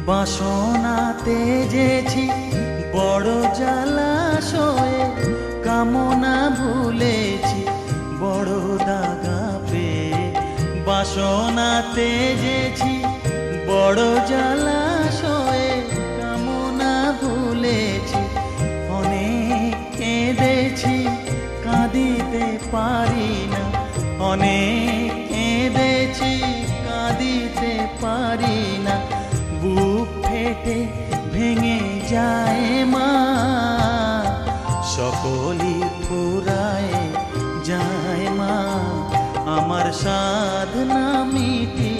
বাসনাতে যেছি বড় জলাশয়ে, কামনা ভুলেছি বড় দাগা পেয়ে। বাসনাতে যেছি বড় জলাশয়ে, কামনা ভুলেছি অনেক কেঁদেছি কাঁদিতে পারি না। অনেক কেঁদেছি কাঁদিতে পারি না। বুক ফেটে ভেঙে যায় মা, সকলই ফুরায় যায় মা। আমার সাধনা মিটি